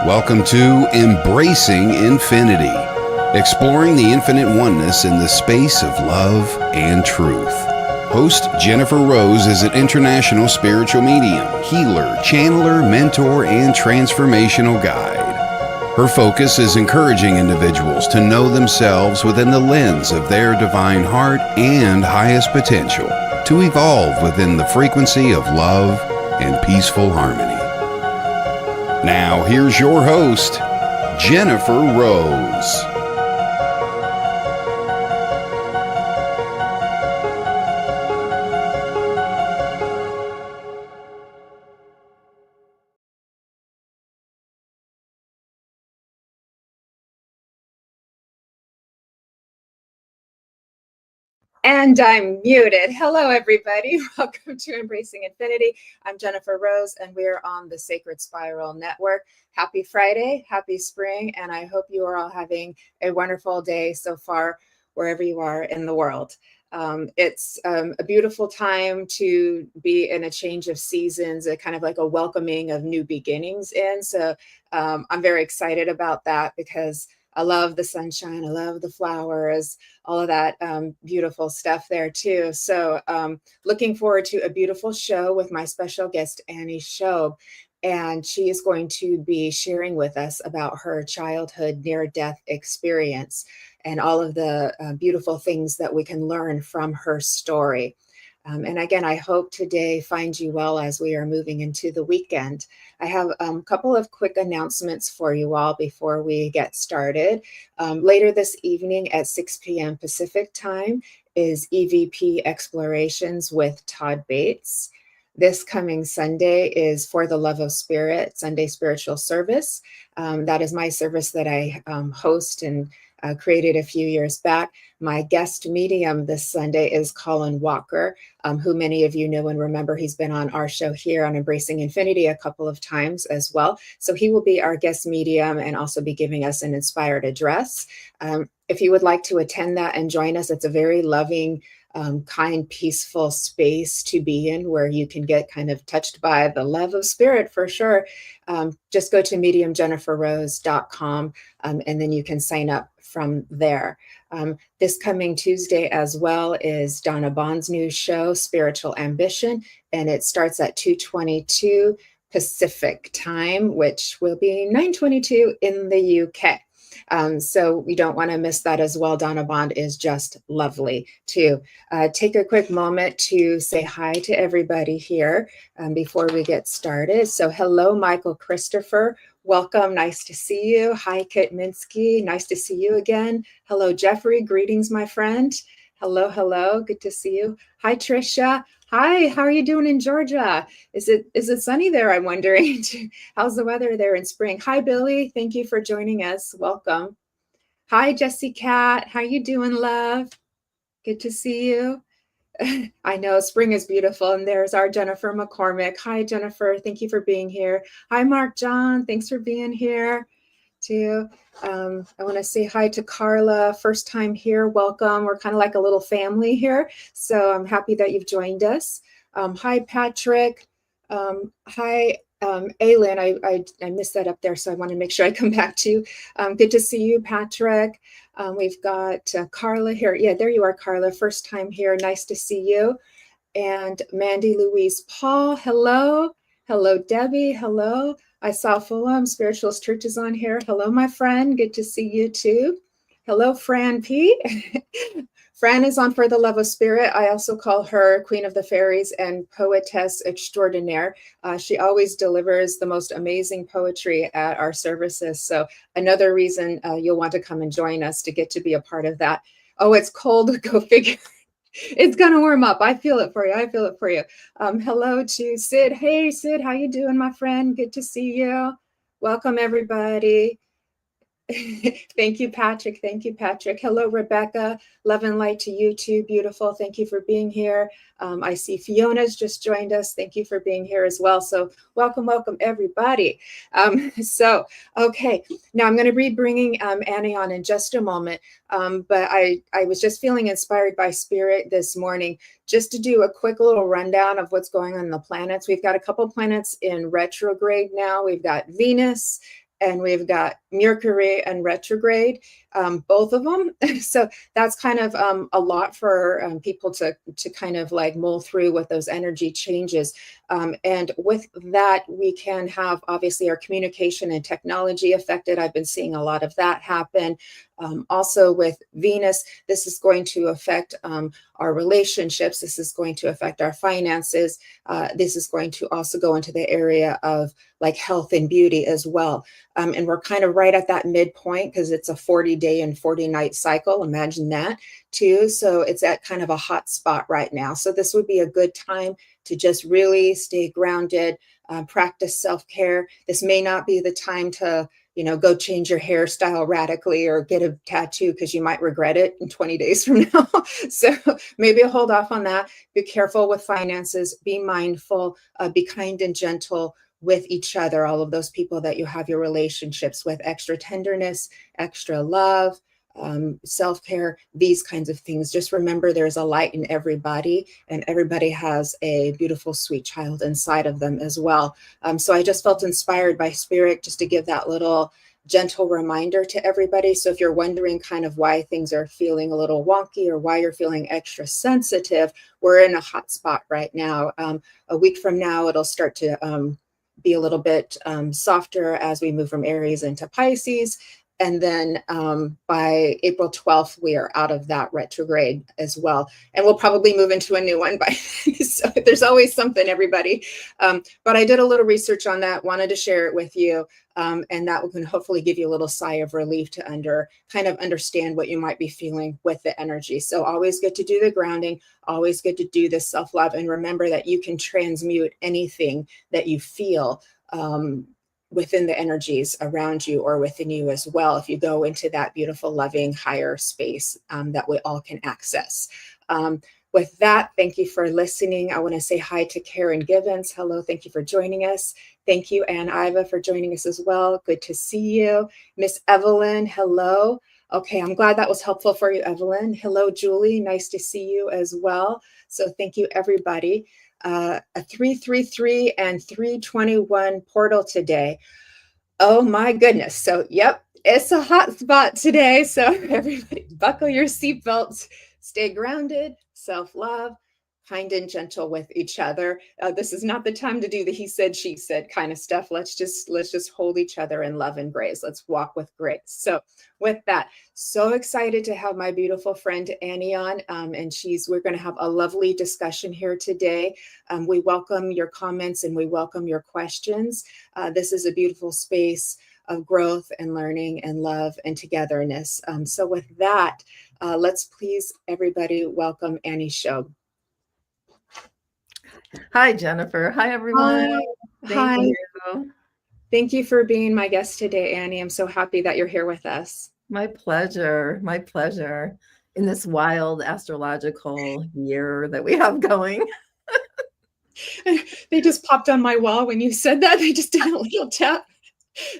Welcome to Embracing Infinity, exploring the infinite oneness in the space of love and truth. Host Jennifer Rose is an international spiritual medium, healer, channeler, mentor, and transformational guide. Her focus is encouraging individuals to know themselves within the lens of their divine heart and highest potential, to evolve within the frequency of love and peaceful harmony. Now, here's your host, Jennifer Rose. And I'm muted. Hello, everybody. Welcome to Embracing Infinity. I'm Jennifer Rose, and we're on the Sacred Spiral Network. Happy Friday, happy spring, and I hope you are all having a wonderful day so far, wherever you are in the world. It's a beautiful time to be in a change of seasons, a kind of like a welcoming of new beginnings in. So I'm very excited about that because I love the sunshine. I love the flowers, all of that beautiful stuff there too. So looking forward to a beautiful show with my special guest, Annie Shobe. And she is going to be sharing with us about her childhood near-death experience and all of the beautiful things that we can learn from her story. And again, I hope today finds you well as we are moving into the weekend. I have a couple of quick announcements for you all before we get started. Later this evening at 6 p.m. Pacific time is EVP Explorations with Todd Bates. This coming Sunday is For the Love of Spirit, Sunday Spiritual Service. That is my service that I host and created a few years back. My guest medium this Sunday is Colin Walker, who many of you know and remember. He's been on our show here on Embracing Infinity a couple of times as well. So he will be our guest medium and also be giving us an inspired address. If you would like to attend that and join us, it's a very loving, kind, peaceful space to be in where you can get kind of touched by the love of spirit for sure. Just go to mediumjenniferrose.com and then you can sign up from there. This coming Tuesday as well is Donna Bond's new show, Spiritual Ambition, and it starts at 2:22 Pacific time, which will be 9:22 in the UK. So we don't want to miss that as well. Donna Bond is just lovely too. Take a quick moment to say hi to everybody here before we get started. So hello, Michael Christopher. Welcome. Nice to see you. Hi, Kit Minsky. Nice to see you again. Hello, Jeffrey. Greetings, my friend. Hello, hello. Good to see you. Hi, Trisha. Hi, how are you doing in Georgia? Is it sunny there? I'm wondering. How's the weather there in spring? Hi, Billy. Thank you for joining us. Welcome. Hi, Jessie Cat. How you doing, love? Good to see you. I know spring is beautiful. And there's our Jennifer McCormick. Hi, Jennifer. Thank you for being here. Hi, Mark John. Thanks for being here too. I want to say hi to Carla. First time here. Welcome. We're kind of like a little family here. So I'm happy that you've joined us. Hi, Patrick. Hi, Aylin. I missed that up there, so I want to make sure I come back to you. Good to see you, Patrick. We've got Carla here. Yeah, there you are, Carla. First time here. Nice to see you. And Mandy Louise Paul. Hello. Hello, Debbie. Hello. I saw Fulham Spiritualist Church is on here. Hello, my friend. Good to see you too. Hello, Fran P. Fran is on For the Love of Spirit. I also call her Queen of the Fairies and Poetess Extraordinaire. She always delivers the most amazing poetry at our services. So another reason you'll want to come and join us to get to be a part of that. Oh, it's cold. Go figure. It's gonna warm up. I feel it for you. I feel it for you. Hello to Sid. Hey, Sid, how you doing, my friend? Good to see you. Welcome, everybody. Thank you, Patrick. Thank you, Patrick. Hello, Rebecca. Love and light to you too. Beautiful. Thank you for being here. I see Fiona's just joined us. Thank you for being here as well. So welcome, welcome, everybody. Okay. Now I'm going to be bringing Annie on in just a moment. But I was just feeling inspired by Spirit this morning just to do a quick little rundown of what's going on in the planets. We've got a couple planets in retrograde now. We've got Venus and we've got Mercury and retrograde, both of them. So that's kind of a lot for people to kind of like mull through with those energy changes. And with that, we can have obviously our communication and technology affected. I've been seeing a lot of that happen. Also with Venus, this is going to affect our relationships. This is going to affect our finances. This is going to also go into the area of like health and beauty as well. And we're kind of right at that midpoint because it's a 40-day and 40-night cycle. Imagine that too. So it's at kind of a hot spot right now. So this would be a good time to just really stay grounded, practice self-care. This may not be the time to go change your hairstyle radically or get a tattoo because you might regret it in 20 days from now. So maybe hold off on that. Be careful with finances, be mindful, be kind and gentle with each other, all of those people that you have your relationships with, extra tenderness, extra love, self-care, these kinds of things. Just remember there's a light in everybody, and everybody has a beautiful, sweet child inside of them as well. So I just felt inspired by Spirit just to give that little gentle reminder to everybody. So if you're wondering kind of why things are feeling a little wonky or why you're feeling extra sensitive, we're in a hot spot right now. A week from now, it'll start to be a little bit softer as we move from Aries into Pisces. And then by April 12th, we are out of that retrograde as well. And we'll probably move into a new one by then. So there's always something, everybody. But I did a little research on that, wanted to share it with you. And that can hopefully give you a little sigh of relief to kind of understand what you might be feeling with the energy. So always good to do the grounding, always good to do the self-love. And remember that you can transmute anything that you feel within the energies around you or within you as well, if you go into that beautiful, loving, higher space that we all can access. With that, thank you for listening. I want to say hi to Karen Gibbons. Hello, thank you for joining us. Thank you, Ann Iva, for joining us as well. Good to see you. Miss Evelyn, hello. Okay, I'm glad that was helpful for you, Evelyn. Hello, Julie. Nice to see you as well. So thank you, everybody. A 333 and 321 portal today. Oh my goodness. So, yep, it's a hot spot today. So, everybody, buckle your seatbelts, stay grounded, self-love, kind and gentle with each other. This is not the time to do the he said, she said kind of stuff. Let's just hold each other in love and grace. Let's walk with grace. So, with that, so excited to have my beautiful friend Annie on, and we're going to have a lovely discussion here today. We welcome your comments and we welcome your questions. This is a beautiful space of growth and learning and love and togetherness. So with that, let's please everybody welcome Annie Shobe. Hi, Jennifer. Hi, everyone. Hi. Thank you. Thank you for being my guest today, Annie. I'm so happy that you're here with us. My pleasure. My pleasure. In this wild astrological year that we have going. They just popped on my wall when you said that. They just did a little tap.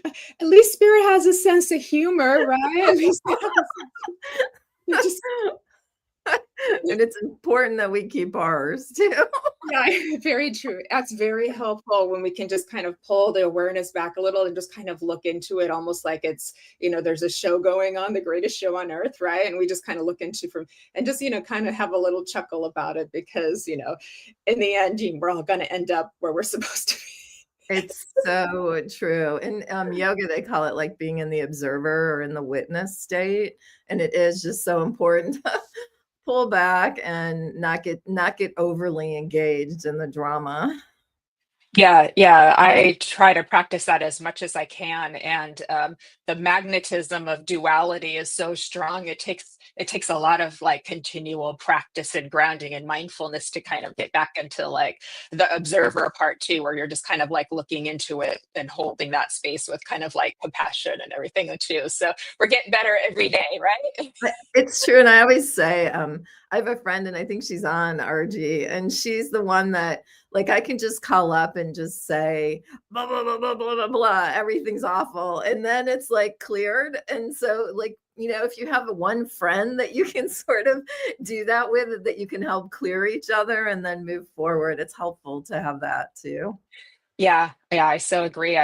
At least Spirit has a sense of humor, right? At least and it's important that we keep ours too. Yeah, very true. That's very helpful when we can just kind of pull the awareness back a little and just kind of look into it almost like it's, there's a show going on, the greatest show on earth, right? And we just kind of look into and just, kind of have a little chuckle about it because, in the end, we're all going to end up where we're supposed to be. It's so true. In yoga, they call it like being in the observer or in the witness state. And it is just so important to pull back and not get overly engaged in the drama. Yeah, I try to practice that as much as I can, and the magnetism of duality is so strong. It takes a lot of like continual practice and grounding and mindfulness to kind of get back into like the observer part too, where you're just kind of like looking into it and holding that space with kind of like compassion and everything too. So we're getting better every day, right? It's true, and I always say, I have a friend, and I think she's on RG, and she's the one that, like, I can just call up and just say, blah, blah, blah, blah, blah, blah, blah, everything's awful. And then it's like cleared. And so, like, if you have one friend that you can sort of do that with, that you can help clear each other and then move forward, it's helpful to have that too. Yeah, I so agree.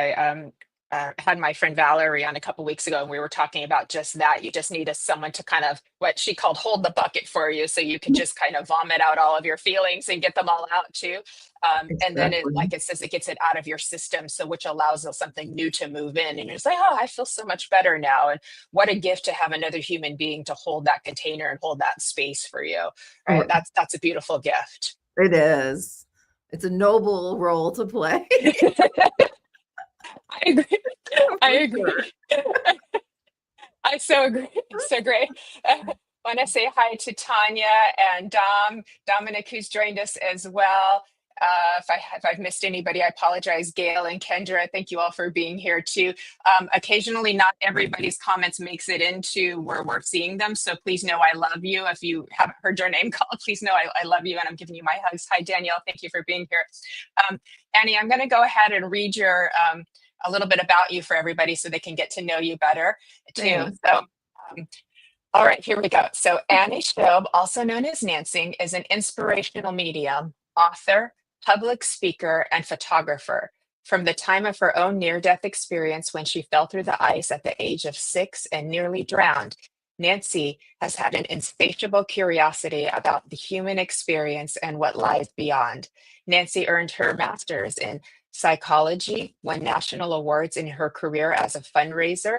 had my friend Valerie on a couple weeks ago, and we were talking about just that. You just need someone to kind of what she called hold the bucket for you, so you could just kind of vomit out all of your feelings and get them all out too. And then it, Exactly. like it says, it gets it out of your system, so which allows something new to move in, and you're just like, oh, I feel so much better now. And what a gift to have another human being to hold that container and hold that space for you, right? That's a beautiful gift. It is. It's a noble role to play. I agree. I For agree. sure. I so agree. So great. Want to say hi to Tanya and Dominic, who's joined us as well. If I've missed anybody, I apologize. Gail and Kendra, thank you all for being here too. Occasionally, not everybody's comments makes it into where we're seeing them. So please know I love you. If you haven't heard your name called, please know I love you and I'm giving you my hugs. Hi, Danielle. Thank you for being here. Annie, I'm going to go ahead and read your a little bit about you for everybody so they can get to know you better too. Thanks. So all right, here we go. So Annie Shobe, also known as Nancy, is an inspirational medium, author, public speaker, and photographer. From the time of her own near-death experience when she fell through the ice at the age of 6 and nearly drowned, Nancy has had an insatiable curiosity about the human experience and what lies beyond. Nancy earned her master's in psychology, won national awards in her career as a fundraiser,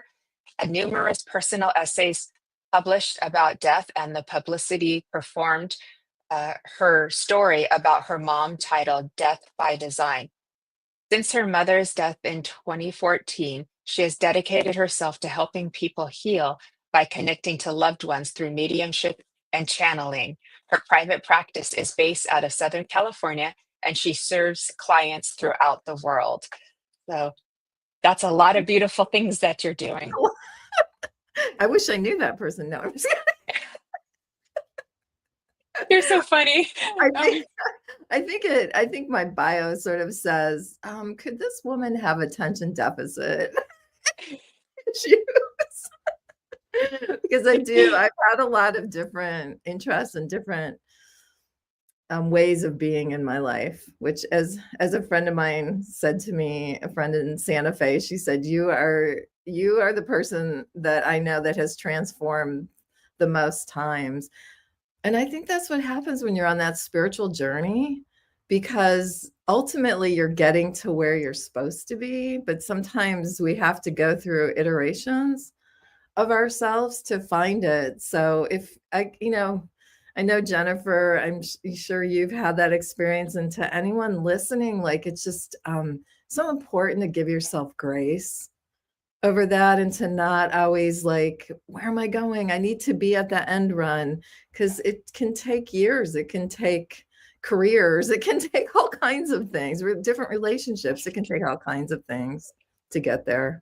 had numerous personal essays published about death, and the publicity performed her story about her mom titled Death by Design. Since her mother's death in 2014, she has dedicated herself to helping people heal by connecting to loved ones through mediumship and channeling. Her private practice is based out of Southern California, and she serves clients throughout the world. So that's a lot of beautiful things that you're doing. I wish I knew that person. No, I'm just kidding. You're so funny. I think my bio sort of says, could this woman have attention deficit issues? Because I've had a lot of different interests and different ways of being in my life, which as a friend of mine said to me, a friend in Santa Fe, she said, you are the person that I know that has transformed the most times. And I think that's what happens when you're on that spiritual journey, because ultimately you're getting to where you're supposed to be. But sometimes we have to go through iterations of ourselves to find it. So if I know Jennifer, I'm sure you've had that experience. And to anyone listening, like, it's just so important to give yourself grace over that and to not always like, where am I going? I need to be at the end run, because it can take years. It can take careers. It can take all kinds of things. Different relationships. It can take all kinds of things to get there.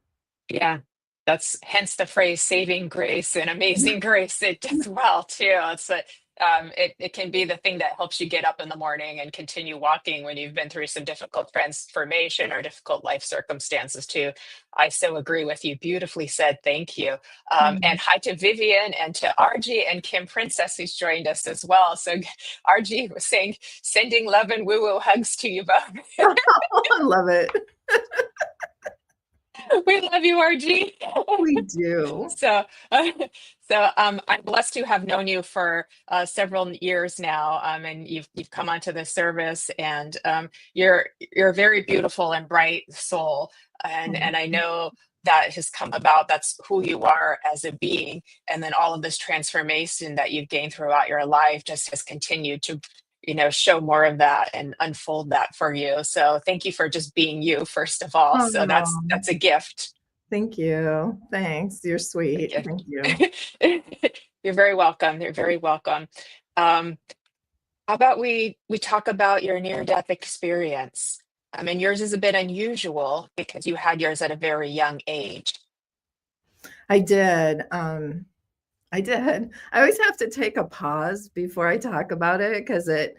Yeah, that's hence the phrase saving grace and amazing grace. It does well too. It can be the thing that helps you get up in the morning and continue walking when you've been through some difficult transformation or difficult life circumstances too. I so agree with you. Beautifully said. Thank you. And hi to Vivian and to RG and Kim Princess, who's joined us as well. So RG was saying, sending love and woo-woo hugs to you both. I love it. We love you, RG. We do. I'm blessed to have known you for several years now, and you've come onto the service, and you're a very beautiful and bright soul, and I know that has come about. That's who you are as a being, and then all of this transformation that you've gained throughout your life just has continued to show more of that and unfold that for you. So thank you for just being you, first of all. So that's a gift. Thank you. Thanks. You're sweet. Thank you. You're very welcome. You're very welcome. How about we talk about your near-death experience? And yours is a bit unusual because you had yours at a very young age. I did. I did. I always have to take a pause before I talk about it, because it,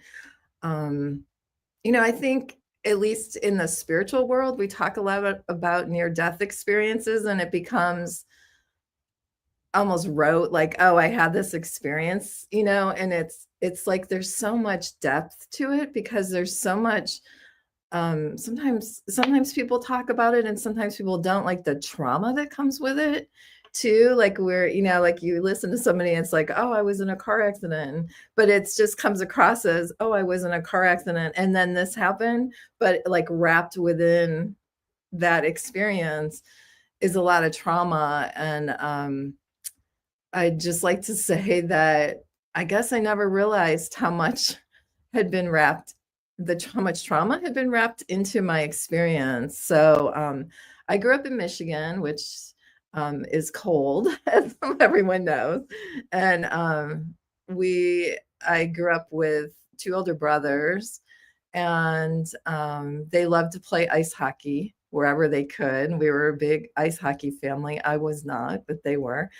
I think at least in the spiritual world, we talk a lot about near-death experiences, and it becomes almost rote, like, oh, I had this experience, and it's like there's so much depth to it, because there's so much sometimes people talk about it and sometimes people don't, like the trauma that comes with it too. Like where, like you listen to somebody and it's like, oh, I was in a car accident, but it's just comes across as, oh, I was in a car accident and then this happened, but like wrapped within that experience is a lot of trauma. And I'd just like to say that I guess I never realized how much had been wrapped, how much trauma had been wrapped into my experience. So I grew up in Michigan, which is cold, as everyone knows. And I grew up with two older brothers, and they loved to play ice hockey wherever they could. We were a big ice hockey family. I was not, but they were.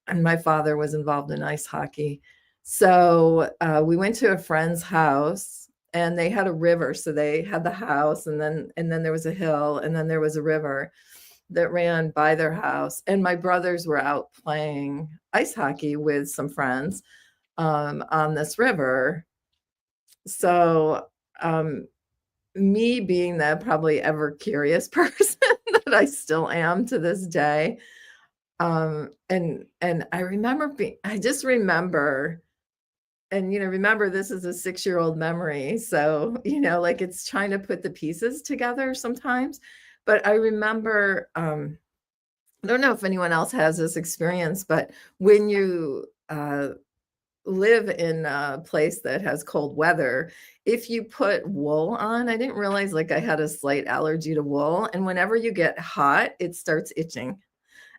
And my father was involved in ice hockey. So we went to a friend's house and they had a river. So they had the house and then there was a hill and then there was a river that ran by their house. And my brothers were out playing ice hockey with some friends on this river. So me being the probably ever curious person that I still am to this day, and I just remember, and remember this is a 6-year-old memory, so like it's trying to put the pieces together sometimes. But I remember, I don't know if anyone else has this experience, but when you live in a place that has cold weather, if you put wool on, I didn't realize, like, I had a slight allergy to wool, and whenever you get hot, it starts itching.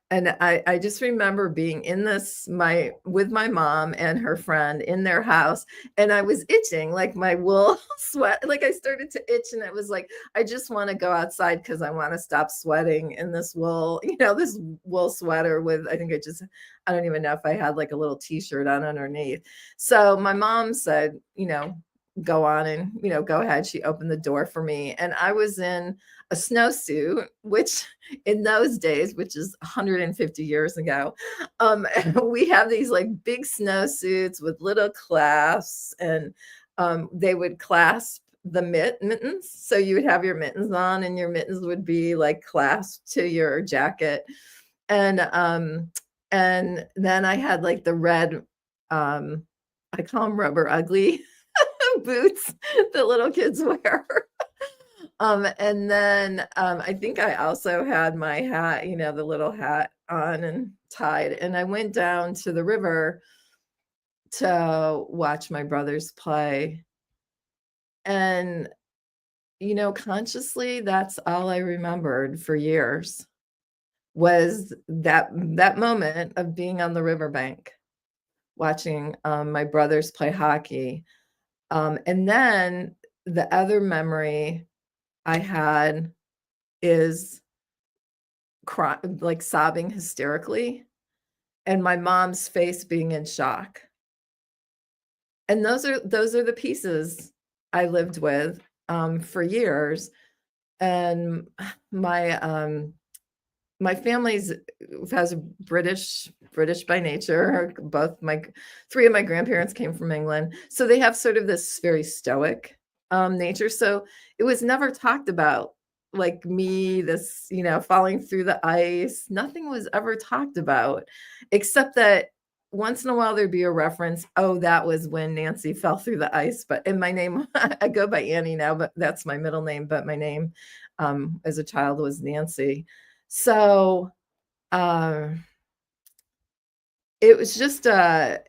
And I just remember being in with my mom and her friend in their house, and I was itching, like my wool sweat, like I started to itch, and it was like, I just want to go outside because I want to stop sweating in this wool, this wool sweater with, I don't even know if I had like a little t-shirt on underneath. So my mom said, go on and, go ahead. She opened the door for me, and I was in a snowsuit, which in those days, which is 150 years ago, we have these like big snowsuits with little clasps, and they would clasp the mittens. So you would have your mittens on and your mittens would be like clasped to your jacket. And then I had like the red, I call them rubber ugly boots that little kids wear. And then I think I also had my hat, the little hat on and tied. And I went down to the river to watch my brothers play. And, consciously, that's all I remembered for years, was that moment of being on the riverbank, watching my brothers play hockey. And then the other memory I had is like sobbing hysterically, and my mom's face being in shock. And those are the pieces I lived with for years. And my family's has British by nature. Three of my grandparents came from England, so they have sort of this very stoic nature. So it was never talked about, like me, this, falling through the ice. Nothing was ever talked about, except that once in a while there'd be a reference. Oh, that was when Nancy fell through the ice. But in my name, I go by Annie now, but that's my middle name. But my name as a child was Nancy. So it was just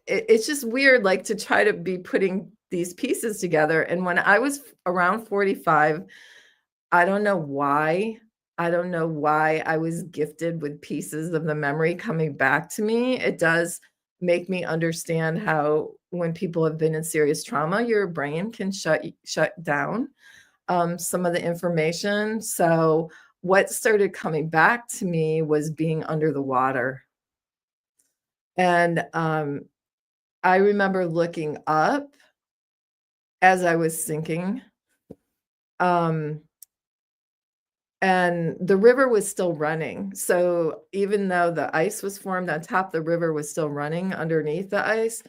it's just weird, like, to try to be putting these pieces together. And when I was around 45, I don't know why I was gifted with pieces of the memory coming back to me. It does make me understand how, when people have been in serious trauma, your brain can shut down some of the information. So what started coming back to me was being under the water. And I remember looking up as I was sinking. And the river was still running. So even though the ice was formed on top, the river was still running underneath the ice.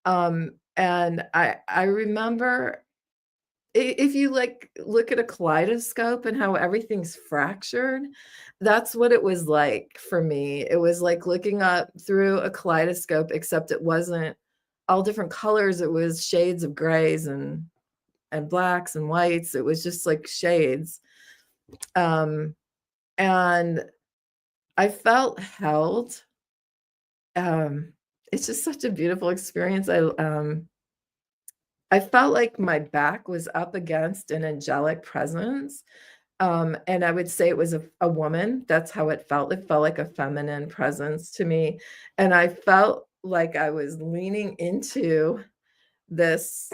And I remember if you like look at a kaleidoscope and how everything's fractured, that's what it was like for me. It was like looking up through a kaleidoscope, except it wasn't all different colors. It was shades of grays and blacks and whites. It was just like shades. Um, and I felt held. It's just such a beautiful experience. I felt like my back was up against an angelic presence. And I would say it was a woman. That's how it felt. It felt like a feminine presence to me. And I felt like I was leaning into this,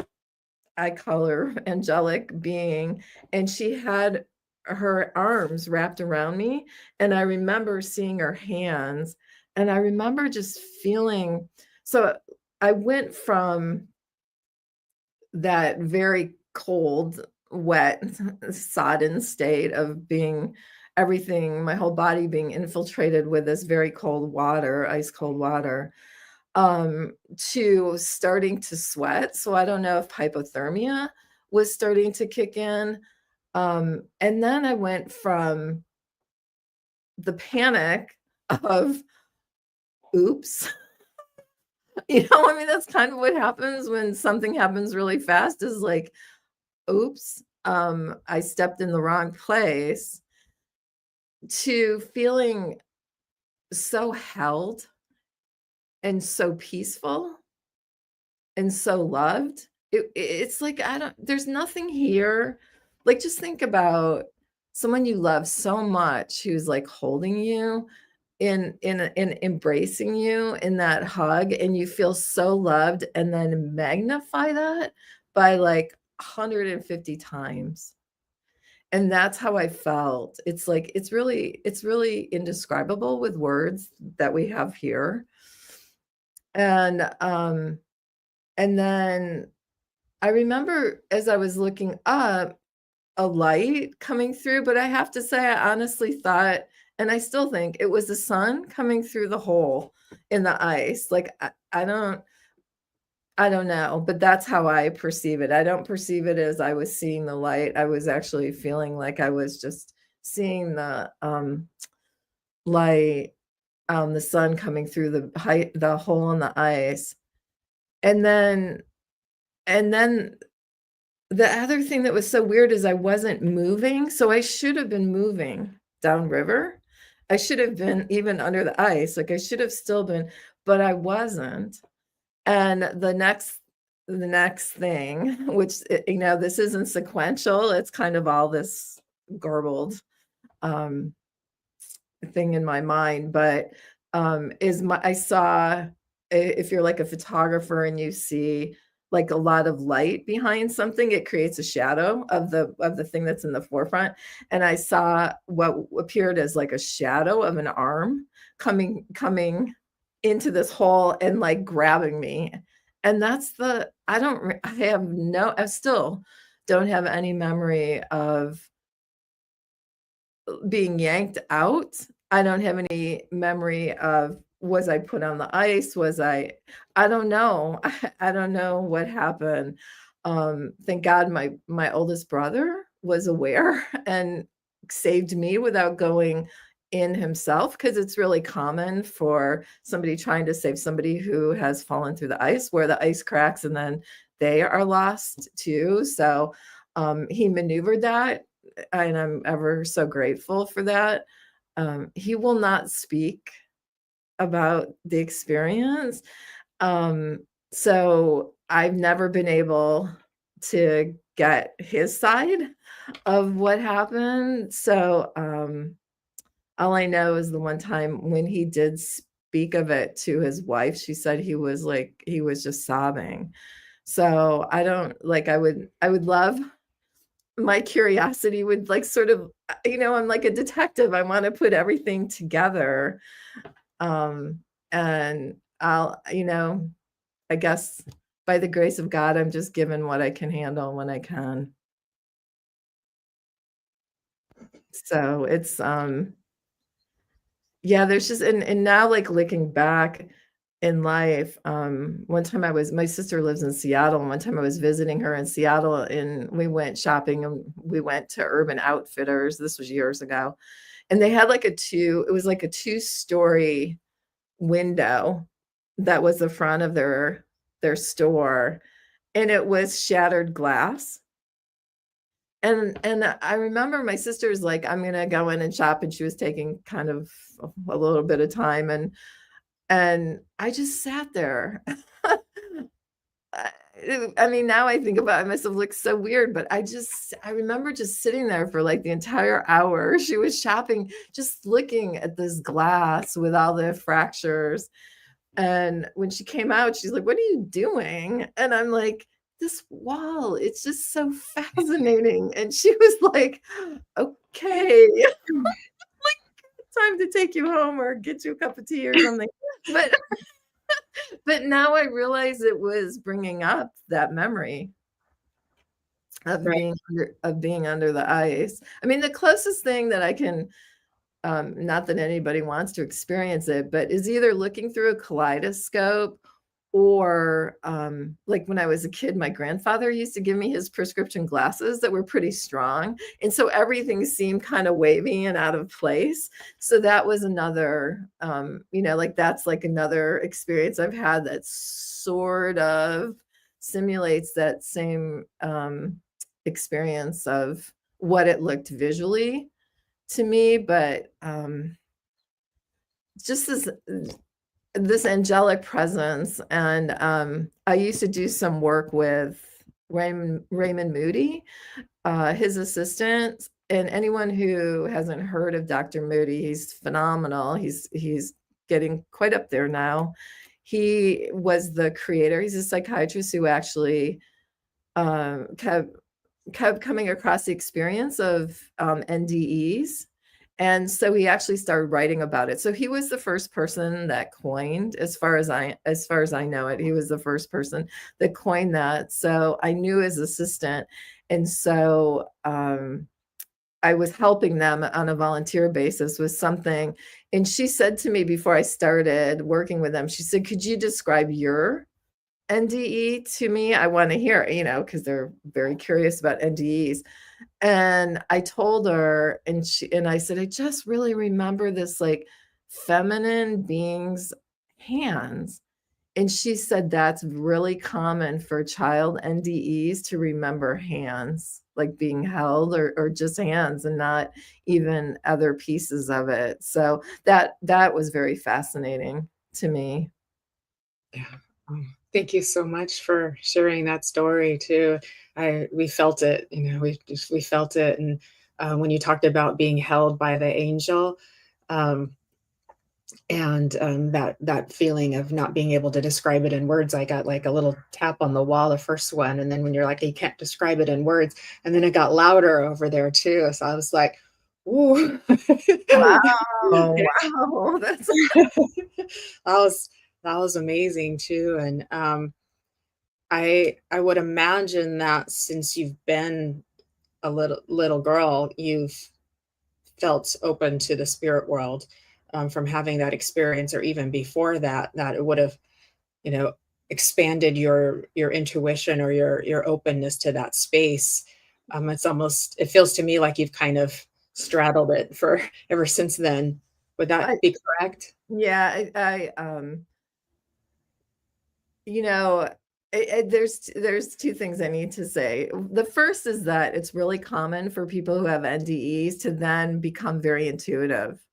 I call her angelic being, and she had her arms wrapped around me. And I remember seeing her hands, and I remember just feeling, so I went from that very cold, wet, sodden state of being everything, my whole body being infiltrated with this very cold water, ice cold water, to starting to sweat. So I don't know if hypothermia was starting to kick in. And then I went from the panic of, oops. I mean, that's kind of what happens when something happens really fast, is like, oops, I stepped in the wrong place, to feeling so held and so peaceful and so loved. It's like, there's nothing here. Like, just think about someone you love so much who's like holding you in embracing you in that hug, and you feel so loved, and then magnify that by like 150 times. And that's how I felt. It's like, it's really indescribable with words that we have here. And then I remember as I was looking up, a light coming through, but I have to say, I honestly thought, and I still think, it was the sun coming through the hole in the ice. Like, I don't know, but that's how I perceive it. I don't perceive it as I was seeing the light. I was actually feeling like I was just seeing the light, the sun coming through the hole in the ice. And then the other thing that was so weird is I wasn't moving. So I should have been moving downriver. I should have been even under the ice. Like, I should have still been, but I wasn't. And the next thing, which, this isn't sequential, it's kind of all this garbled thing in my mind, but I saw, if you're like a photographer and you see like a lot of light behind something, it creates a shadow of the thing that's in the forefront. And I saw what appeared as like a shadow of an arm coming into this hole and like grabbing me. And that's I still don't have any memory of being yanked out. I don't have any memory of, was I put on the ice? I don't know. I don't know what happened. Thank God my oldest brother was aware and saved me without going in himself, because it's really common for somebody trying to save somebody who has fallen through the ice, where the ice cracks and then they are lost too. So he maneuvered that, and I'm ever so grateful for that. He will not speak about the experience. So I've never been able to get his side of what happened. So all I know is the one time when he did speak of it to his wife, she said he was just sobbing. So I don't like, I would love, my curiosity would like sort of, I'm like a detective. I want to put everything together. And I'll, I guess by the grace of God, I'm just given what I can handle when I can. So it's, yeah, there's just, and now like looking back, in life. One time my sister lives in Seattle, and one time I was visiting her in Seattle, and we went shopping, and we went to Urban Outfitters. This was years ago. And they had like it was like a 2-story window that was the front of their store, and it was shattered glass. And I remember my sister's like, I'm gonna go in and shop, and she was taking kind of a little bit of time, and I just sat there. I mean, now I think about it, I must have looked so weird, but I remember just sitting there for like the entire hour. She was shopping, just looking at this glass with all the fractures. And when she came out, she's like, "What are you doing?" And I'm like, "This wall, it's just so fascinating." And she was like, "Okay, like, time to take you home or get you a cup of tea or something." But but now I realize it was bringing up that memory of Right. being under the ice. I mean, the closest thing that I can, not that anybody wants to experience it, but is either looking through a kaleidoscope or, like when I was a kid, my grandfather used to give me his prescription glasses that were pretty strong. And so everything seemed kind of wavy and out of place. So that was another, like that's like another experience I've had that sort of simulates that same experience of what it looked visually to me, but just this angelic presence. And I used to do some work with Raymond Moody, his assistant. And anyone who hasn't heard of Dr. Moody, he's phenomenal. He's getting quite up there now. He was the creator. He's a psychiatrist who actually kept coming across the experience of NDEs. And so he actually started writing about it. So he was the first person that coined, as far as I know it, he was the first person that coined that. So I knew his assistant. And so I was helping them on a volunteer basis with something. And she said to me before I started working with them, she said, "Could you describe your NDE to me? I want to hear," because they're very curious about NDEs. And I told her, and I said, "I just really remember this like feminine being's hands." And she said that's really common for child NDEs to remember hands, like being held, or just hands and not even other pieces of it. So that was very fascinating to me. Yeah. Thank you so much for sharing that story too. We felt it, we felt it. And when you talked about being held by the angel, um, and that feeling of not being able to describe it in words, I got like a little tap on the wall, the first one, and then when you're like, you can't describe it in words, and then it got louder over there too. So I was like, "Ooh." Wow. Yeah. Wow. That's That was amazing too. And I would imagine that since you've been a little girl, you've felt open to the spirit world, from having that experience, or even before that, that it would have, you know, expanded your intuition, or your openness to that space. It feels to me like you've kind of straddled it for ever since then. Would I that be correct? yeah, you know, there's two things I need to say. The first is that it's really common for people who have NDEs to then become very intuitive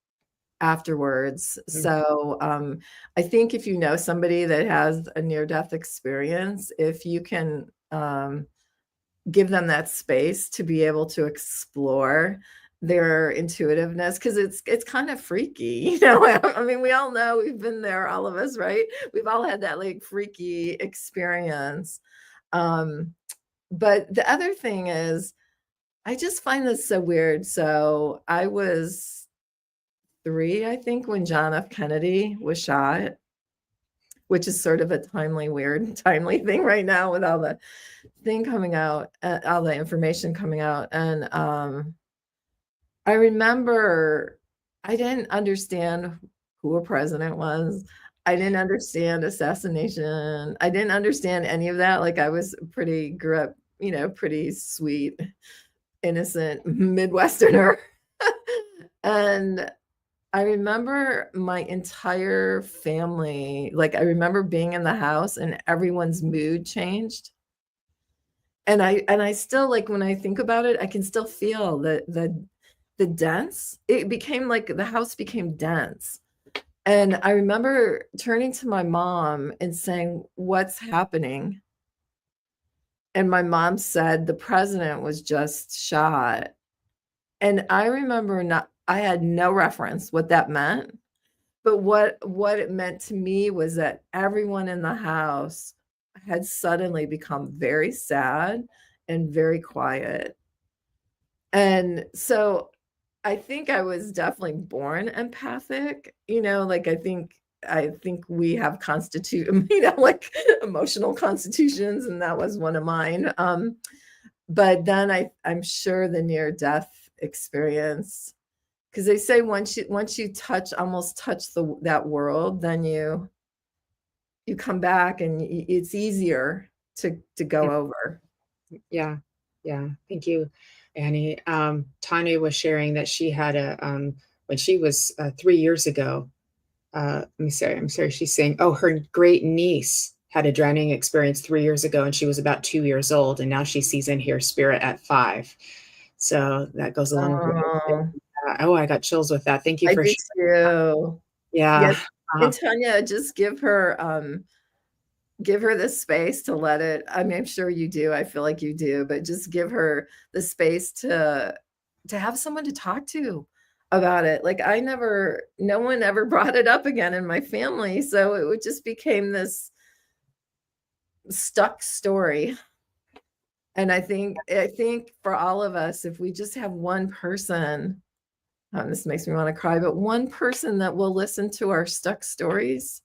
afterwards. Mm. So I think if you know somebody that has a near-death experience, if you can give them that space to be able to explore their intuitiveness, because it's kind of freaky, I mean, we all know, we've been there, all of us, right? We've all had that like freaky experience. But the other thing is, I just find this so weird. So I was 3, I think, when John F. Kennedy was shot, which is sort of a timely thing right now with all the thing coming out, all the information coming out. And I remember I didn't understand who a president was. I didn't understand assassination. I didn't understand any of that. Like I was grew up, pretty sweet, innocent Midwesterner. And I remember my entire family, like I remember being in the house and everyone's mood changed. And I still, like, when I think about it, I can still feel the dense. It became like the house became dense. And I remember turning to my mom and saying, "What's happening?" And my mom said, "The president was just shot." And I remember I had no reference what that meant. But what it meant to me was that everyone in the house had suddenly become very sad and very quiet. And so I think I was definitely born empathic, like I think we have like emotional constitutions, and that was one of mine. But then I'm sure the near death experience, because they say once you almost touch that world, then you come back and it's easier to go over. Yeah. Yeah. Thank you, Annie. Tanya was sharing that she had when she was 3 years ago, I'm sorry. She's saying, oh, her great niece had a drowning experience 3 years ago, and she was about 2 years old, and now she sees and hears spirit at 5. So that goes along with Oh, oh, I got chills with that. Thank you I for did sharing. too. Yeah. Yes. And Tanya, just give her the space to let it. I mean, I'm sure you do. I feel like you do, but just give her the space to have someone to talk to about it. Like no one ever brought it up again in my family. So it just became this stuck story. And I think for all of us, if we just have one person, this makes me want to cry, but one person that will listen to our stuck stories,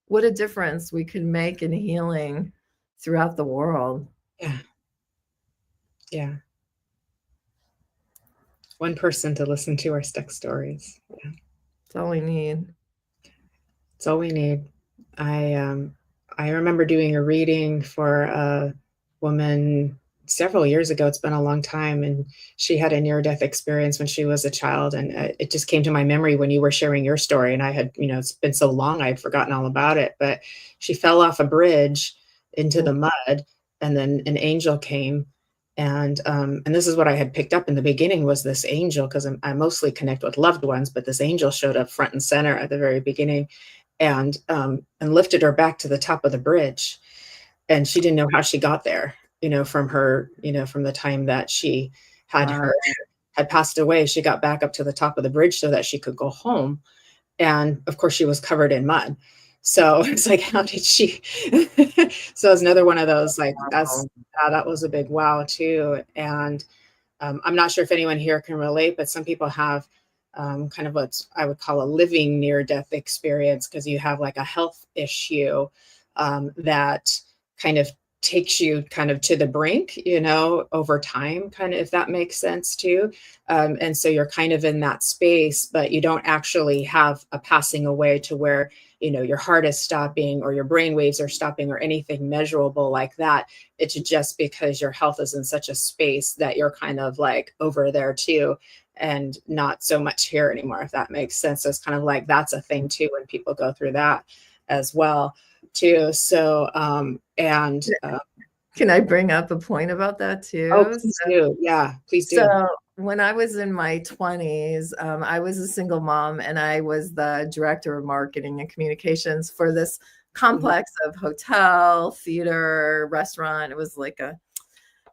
what a difference we could make in healing throughout the world. Yeah. Yeah. One person to listen to our stuck stories. Yeah. That's all we need. It's all we need. I remember doing a reading for a woman several years ago. It's been a long time, and she had a near-death experience when she was a child, and it just came to my memory when you were sharing your story. And I had, it's been so long, I'd forgotten all about it. But she fell off a bridge into the mud, and then an angel came. And this is what I had picked up in the beginning, was this angel, because I mostly connect with loved ones, but this angel showed up front and center at the very beginning, and lifted her back to the top of the bridge. And she didn't know how she got there, from her, from the time that she had had passed away. She got back up to the top of the bridge so that she could go home. And of course she was covered in mud. So it's like, how did she? So it's another one of those, like, that was a big wow too. And I'm not sure if anyone here can relate, but some people have kind of what I would call a living near-death experience, because you have like a health issue that kind of takes you kind of to the brink, over time, kind of, if that makes sense too. And so you're kind of in that space, but you don't actually have a passing away to where, your heart is stopping or your brain waves are stopping or anything measurable like that. It's just because your health is in such a space that you're kind of like over there too, and not so much here anymore, if that makes sense. So it's kind of like, that's a thing too, when people go through that as well too. So, can I bring up a point about that too? Oh, please do. Yeah, please do. So when I was in my 20s, I was a single mom, and I was the director of marketing and communications for this complex of hotel, theater, restaurant. It was like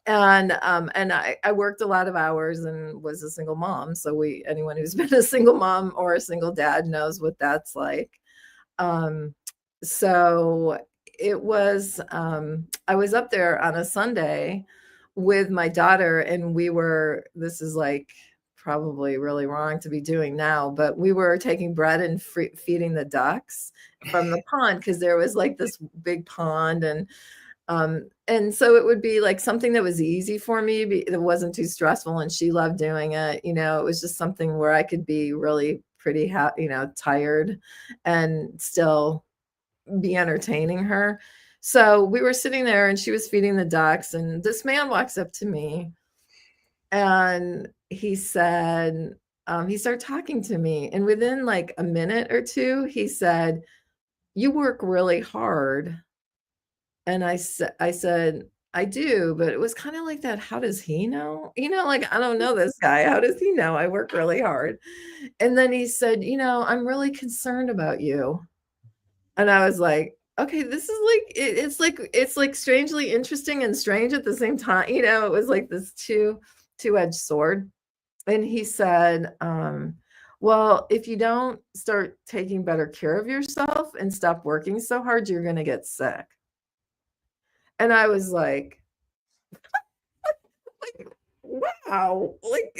and I worked a lot of hours and was a single mom. So anyone who's been a single mom or a single dad knows what that's like. So it was, I was up there on a Sunday with my daughter, and this is like probably really wrong to be doing now, but we were taking bread and feeding the ducks from the pond, because there was like this big pond, and so it would be like something that was easy for me. It wasn't too stressful, and she loved doing it. It was just something where I could be really pretty, tired and still be entertaining her. So we were sitting there and she was feeding the ducks, and this man walks up to me and he said, he started talking to me, and within like a minute or two, he said, "You work really hard." And I said, "I do," but it was kind of like that. How does he know? Like, I don't know this guy. How does he know I work really hard? And then he said, "I'm really concerned about you." And I was like, okay, this is like, it's like strangely interesting and strange at the same time. It was like this two-edged sword. And he said, well, if you don't start taking better care of yourself and stop working so hard, you're going to get sick. And I was like, wow, like,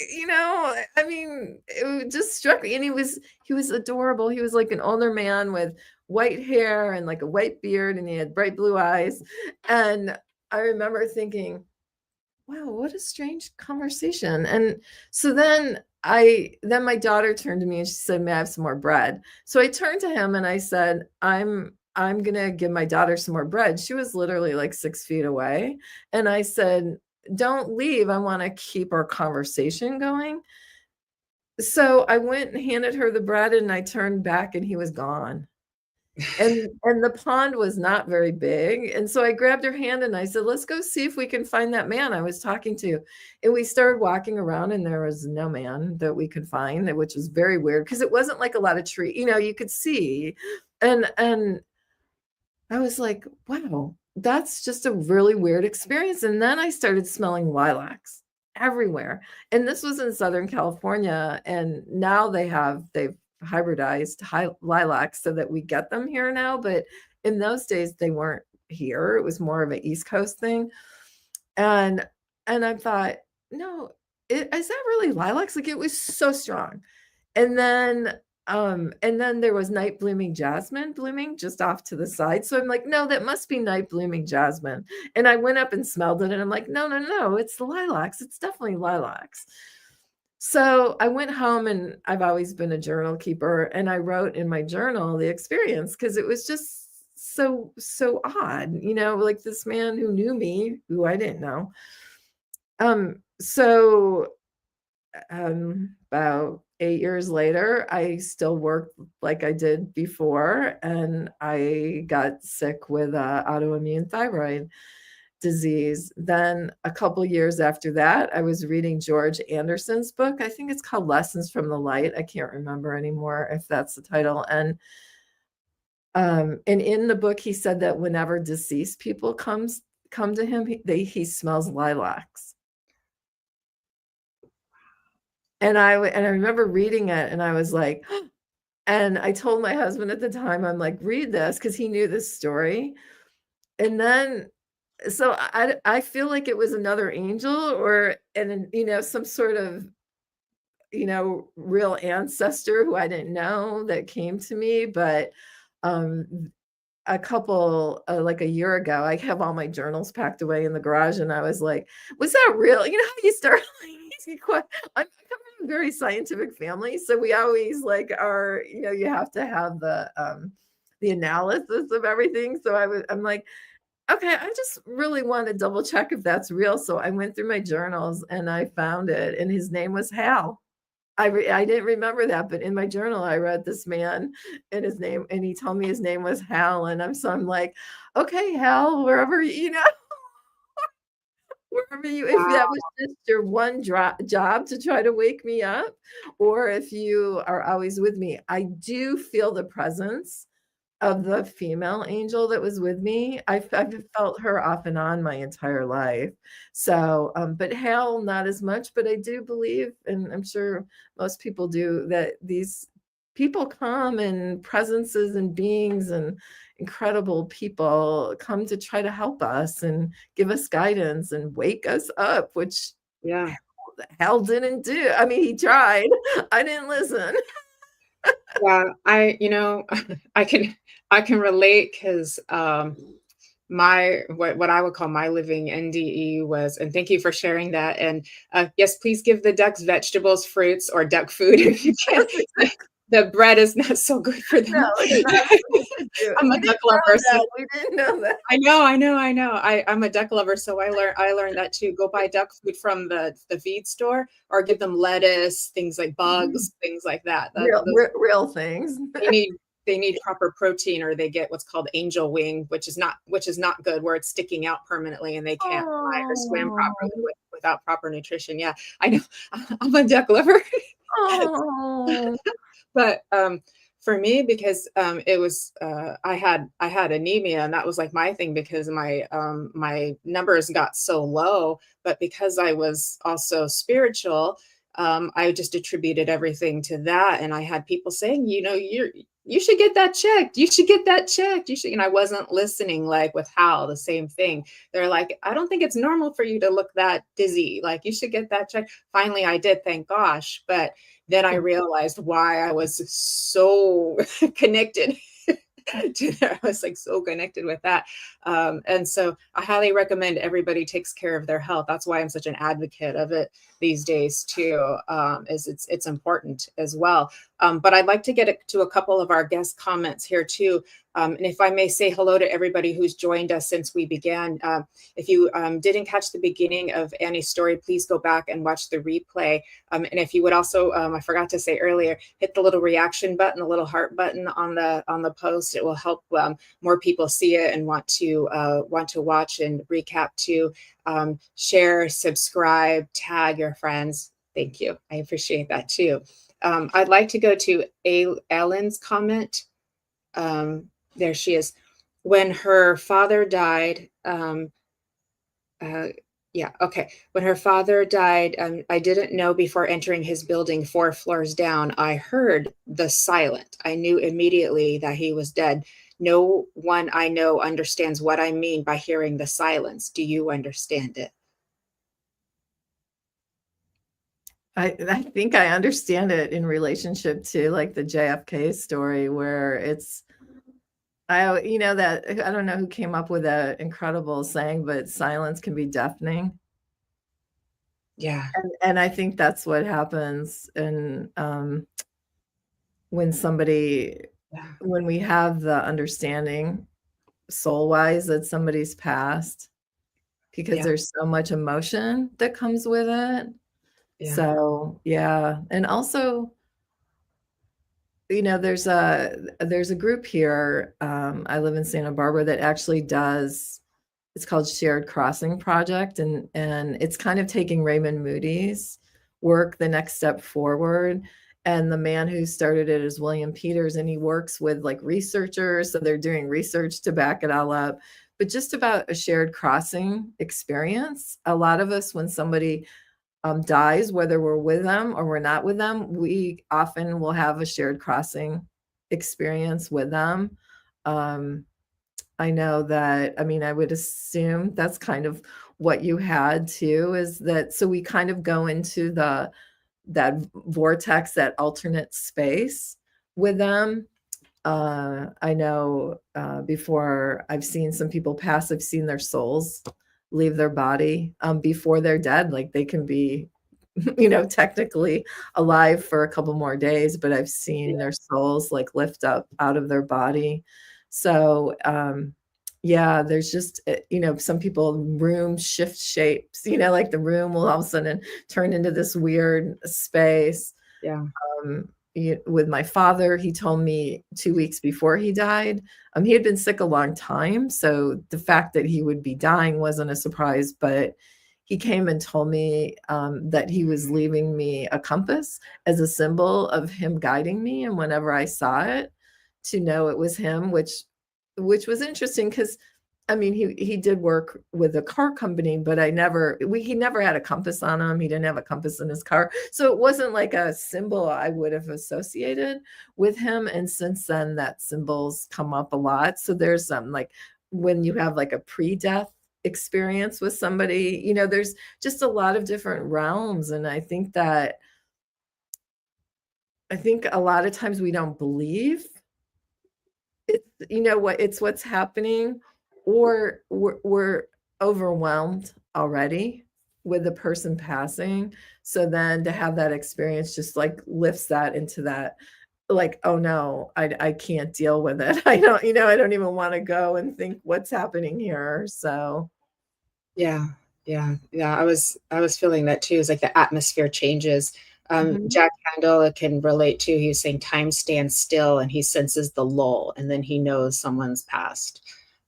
I mean, it just struck me. And he was adorable. He was like an older man with white hair and like a white beard, and he had bright blue eyes. And I remember thinking, wow, what a strange conversation. And so then my daughter turned to me and she said, "May I have some more bread?" So I turned to him and I said, I'm going to give my daughter some more bread. She was literally like 6 feet away. And I said, "Don't leave. I want to keep our conversation going." So I went and handed her the bread, and I turned back and he was gone. And the pond was not very big. And so I grabbed her hand and I said, "Let's go see if we can find that man I was talking to." And we started walking around, and there was no man that we could find, which was very weird because it wasn't like a lot of tree, you could see. And I was like, wow, that's just a really weird experience. And then I started smelling lilacs everywhere. And this was in Southern California. And now they've hybridized lilacs so that we get them here now. But in those days, they weren't here. It was more of an East Coast thing. And I thought, no, is that really lilacs? Like, it was so strong. And then there was night blooming jasmine blooming just off to the side. So I'm like, no, that must be night blooming jasmine. And I went up and smelled it, and I'm like, no, it's the lilacs. It's definitely lilacs. So I went home, and I've always been a journal keeper, and I wrote in my journal the experience because it was just so odd, like this man who knew me, who I didn't know. So about 8 years later, I still work like I did before, and I got sick with autoimmune thyroid disease. Then a couple years after that, I was reading George Anderson's book. I think it's called Lessons from the Light. I can't remember anymore if that's the title. And in the book, he said that whenever deceased people come to him, he smells lilacs. And I remember reading it, and I was like, and I told my husband at the time, I'm like, read this, because he knew this story. And then, so I feel like it was another angel some sort of, real ancestor who I didn't know that came to me. But a couple, like a year ago, I have all my journals packed away in the garage, and I was like, was that real? You know how you start I'm from a very scientific family, so we always like are, you have to have the analysis of everything. So I'm like, okay, I just really want to double check if that's real. So I went through my journals and I found it, and his name was Hal. I didn't remember that, but in my journal, I read this man and his name, and he told me his name was Hal. And I'm like, okay, Hal, wherever, wherever if that was just your one job to try to wake me up, or if you are always with me. I do feel the presence of the female angel that was with me. I've felt her off and on my entire life. So, but Hal, not as much, but I do believe, and I'm sure most people do, that these people come, and presences and beings and incredible people come to try to help us and give us guidance and wake us up, which Hal didn't do. I mean, he tried. I didn't listen. Yeah, I can relate, because what I would call my living NDE was, and thank you for sharing that. And yes, please give the ducks vegetables, fruits, or duck food if you can. the bread is not so good for them. No, it's not. I'm We a duck didn't know lover, so that. We didn't know that. I know. I'm a duck lover, so I learned that too. Go buy duck food from the feed store, or give them lettuce, things like bugs, things like that. Real things. They need proper protein, or they get what's called angel wing, which is not good, where it's sticking out permanently and they can't fly or swim properly Oh. without proper nutrition. Yeah, I know. I'm a duck lover. Oh. But for me, because it was I had anemia, and that was like my thing, because my numbers got so low. But because I was also spiritual, I just attributed everything to that. And I had people saying, you should get that checked. You should get that checked. You should. And I wasn't listening. Like with Hal, the same thing. They're like, I don't think it's normal for you to look that dizzy. Like, you should get that checked. Finally, I did, thank gosh. But then I realized why I was so connected to that. I was like so connected with that. And so I highly recommend everybody takes care of their health. That's why I'm such an advocate of it these days too, is it's important as well. But I'd like to get to a couple of our guest comments here too. And if I may say hello to everybody who's joined us since we began. If you didn't catch the beginning of Annie's story, please go back and watch the replay. And if you would also, I forgot to say earlier, hit the little reaction button, the little heart button on the post. It will help more people see it and want to watch and recap too. Share, subscribe, tag your friends. Thank you. I appreciate that too. I'd like to go to Ellen's comment. There she is. When her father died, yeah, okay. When her father died, I didn't know before entering his building 4 floors down. I heard the silent. I knew immediately that he was dead. No one I know understands what I mean by hearing the silence. Do you understand it? I think I understand it in relationship to like the JFK story, where I don't know who came up with that incredible saying, but silence can be deafening. Yeah. And I think that's what happens. And when we have the understanding soul wise that somebody's passed, because there's so much emotion that comes with it. Yeah. So, yeah. And also, there's a group here. I live in Santa Barbara that actually does, it's called Shared Crossing Project. And it's kind of taking Raymond Moody's work the next step forward. And the man who started it is William Peters, and he works with like researchers. So they're doing research to back it all up, but just about a shared crossing experience. A lot of us, when somebody dies, whether we're with them or we're not with them, we often will have a shared crossing experience with them. I know that, I would assume that's kind of what you had too, is that, so we kind of go into that vortex, that alternate space with them. I know before I've seen some people pass, I've seen their souls leave their body before they're dead. Like they can be, technically alive for a couple more days, but I've seen their souls like lift up out of their body. So, there's just, some people, room shift shapes, like the room will all of a sudden turn into this weird space. Yeah. With my father, he told me 2 weeks before he died, he had been sick a long time. So the fact that he would be dying wasn't a surprise, but he came and told me that he was leaving me a compass as a symbol of him guiding me. And whenever I saw it, to know it was him, which was interesting, because he did work with a car company, but he never had a compass on him. He didn't have a compass in his car. So it wasn't like a symbol I would have associated with him. And since then, that symbol's come up a lot. So there's some, like when you have like a pre-death experience with somebody, there's just a lot of different realms. And I think a lot of times we don't believe it's what's happening, or we're overwhelmed already with the person passing. So then to have that experience just like lifts that into that like, oh no, I can't deal with it. I don't, I don't even want to go and think what's happening here. So Yeah, yeah. I was feeling that too. It's like the atmosphere changes. mhm. Jack Handel can relate to. He was saying time stands still, and he senses the lull, and then he knows someone's passed.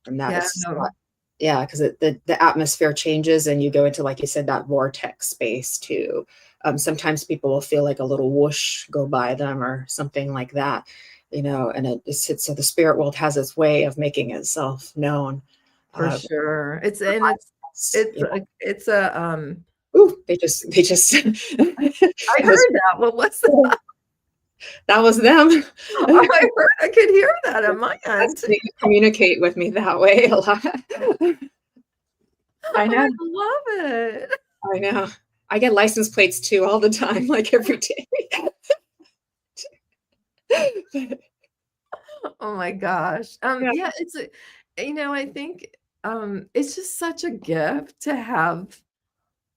From that, Yeah, it's just no, not, yeah, because the atmosphere changes, and you go into, like you said, that vortex space too. Sometimes people will feel like a little whoosh go by them or something like that, and so the spirit world has its way of making itself known. for Uh, sure. It's Ooh, they just I that was heard that. What was that? that was them. Oh, I could hear that on my end. They communicate with me that way a lot. I know, I love it. I know. I get license plates too all the time, like every day. Oh my gosh. Yeah, Yeah, I think it's just such a gift to have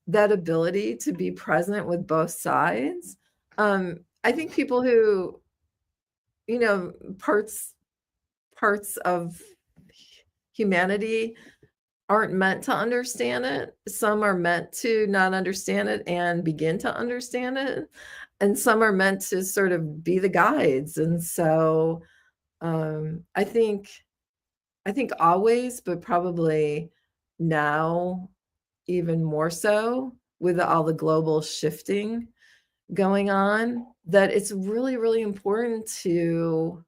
that ability to be present with both sides. I think people who, you know, parts parts of humanity aren't meant to understand it. Some are meant to not understand it and begin to understand it. And some are meant to sort of be the guides. And so I think always, but probably now even more so with all the global shifting going on, that it's really, really important to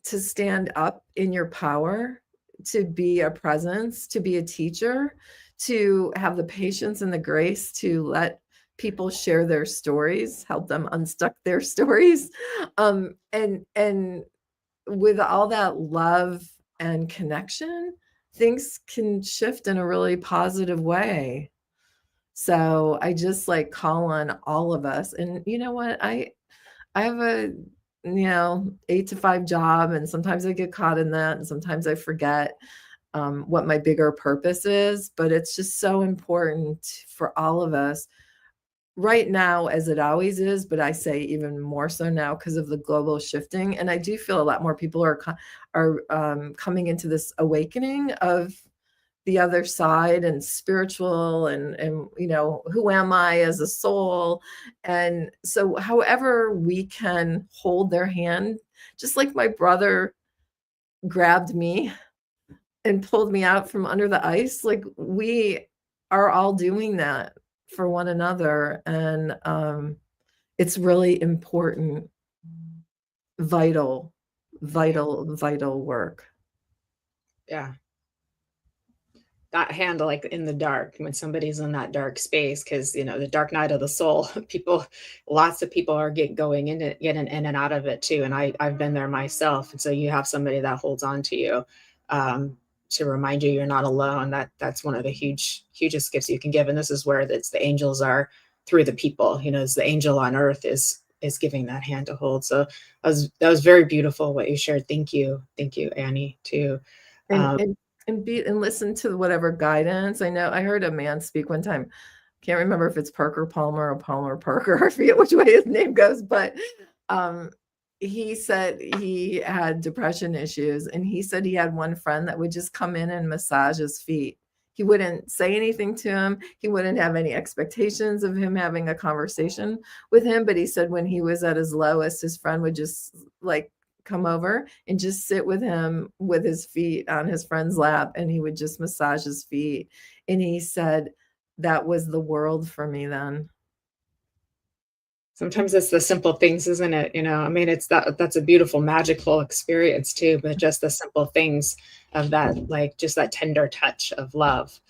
stand up in your power, to be a presence, to be a teacher, to have the patience and the grace to let people share their stories, help them unstuck their stories. And with all that love and connection, things can shift in a really positive way. So I just like call on all of us. And you know what? I have a 8 to 5 job, and sometimes I get caught in that, and sometimes I forget what my bigger purpose is. But it's just so important for all of us right now, as it always is, but I say even more so now because of the global shifting. And I do feel a lot more people are coming into this awakening of the other side and spiritual and who am I as a soul. And so however we can hold their hand, just like my brother grabbed me and pulled me out from under the ice, like we are all doing that for one another. And it's really important, vital, vital work. yeah. That handle, like in the dark, when somebody's in that dark space, because the dark night of the soul, lots of people are going into getting in and out of it too. And I've been there myself. And so you have somebody that holds on to you, to remind you you're not alone. That's one of the hugest gifts you can give. And this is where it's the angels are through the people. It's the angel on earth is giving that hand to hold. So that was very beautiful what you shared. Thank you, Annie, too. And and listen to whatever guidance. I know I heard a man speak one time. Can't remember if it's Parker Palmer or Palmer Parker. I forget which way his name goes, but he said he had depression issues, and he said he had one friend that would just come in and massage his feet. He wouldn't say anything to him. He wouldn't have any expectations of him having a conversation with him. But he said when he was at his lowest, his friend would just like come over and just sit with him with his feet on his friend's lap, and he would just massage his feet. And he said, that was the world for me then. Sometimes it's the simple things, isn't it? I mean, that's a beautiful, magical experience too, but just the simple things of that, like just that tender touch of love,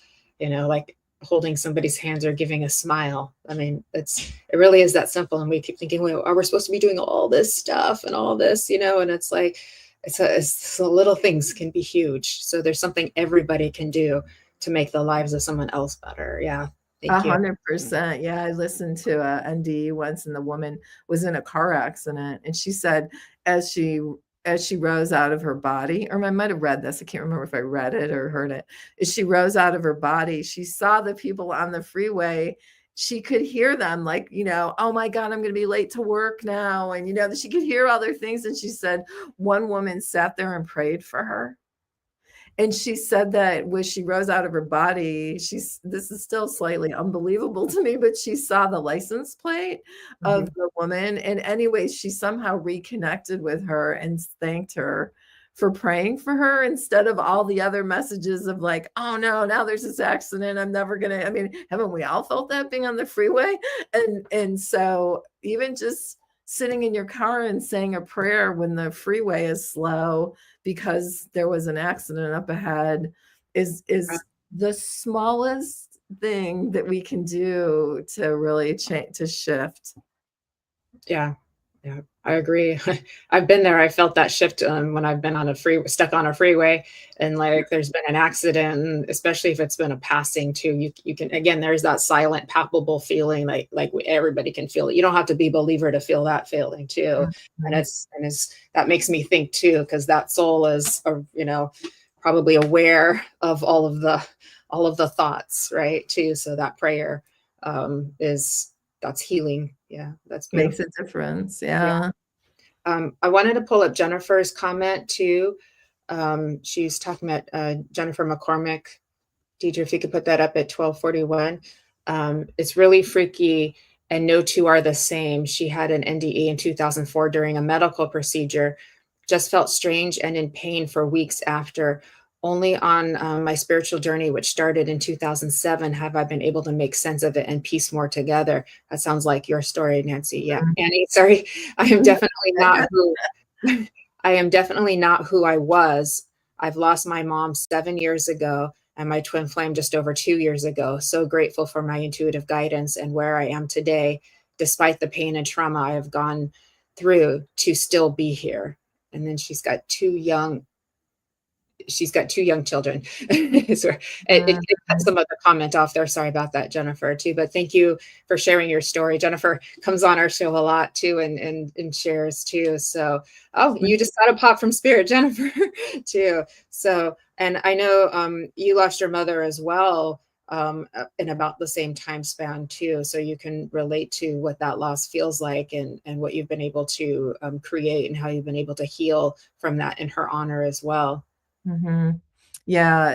like holding somebody's hands or giving a smile. I mean, it really is that simple. And we keep thinking, well, are we supposed to be doing all this stuff and all this, and it's like, it's the little things can be huge. So there's something everybody can do to make the lives of someone else better. Yeah. Thank you. 100%. Yeah, I listened to a NDE once, and the woman was in a car accident, and she said as she rose out of her body, or I might have read this, I can't remember if I read it or heard it. As she rose out of her body, she saw the people on the freeway she could hear them, like, oh my God, I'm going to be late to work now. And, she could hear all their things. And she said one woman sat there and prayed for her. And she said that when she rose out of her body, this is still slightly unbelievable to me, but she saw the license plate of the woman. And anyways, she somehow reconnected with her and thanked her for praying for her, instead of all the other messages of like, oh no, now there's this accident. I'm never going to, I mean, haven't we all felt that being on the freeway? And so even just sitting in your car and saying a prayer when the freeway is slow because there was an accident up ahead is the smallest thing that we can do to really change, to shift. Yeah, I agree. I've been there. I felt that shift when I've been on stuck on a freeway, and like there's been an accident, and especially if it's been a passing too. You can, again, there's that silent, palpable feeling, like everybody can feel it. You don't have to be a believer to feel that feeling too. And it's that makes me think too, because that soul is, probably aware of all of the thoughts, right? Too. So that prayer that's healing. Yeah, that's beautiful. Makes a difference. Yeah. I wanted to pull up Jennifer's comment too. She's talking about Jennifer McCormick. Deidre, if you could put that up at 1241. It's really freaky, and no two are the same. She had an NDE in 2004 during a medical procedure. Just felt strange and in pain for weeks after. Only on my spiritual journey, which started in 2007, have I been able to make sense of it and piece more together. That sounds like your story, Nancy. Yeah, Annie, sorry. I am definitely not who I was. I've lost my mom 7 years ago and my twin flame just over 2 years ago. So grateful for my intuitive guidance and where I am today, despite the pain and trauma I have gone through, to still be here. And then she's got two young children. So it cut some of the comment off there. Sorry about that, Jennifer, too. But thank you for sharing your story. Jennifer comes on our show a lot too, and shares too. So, you just got a pop from spirit, Jennifer, too. So, and I know you lost your mother as well in about the same time span too. So you can relate to what that loss feels like, and what you've been able to create, and how you've been able to heal from that in her honor as well. Yeah,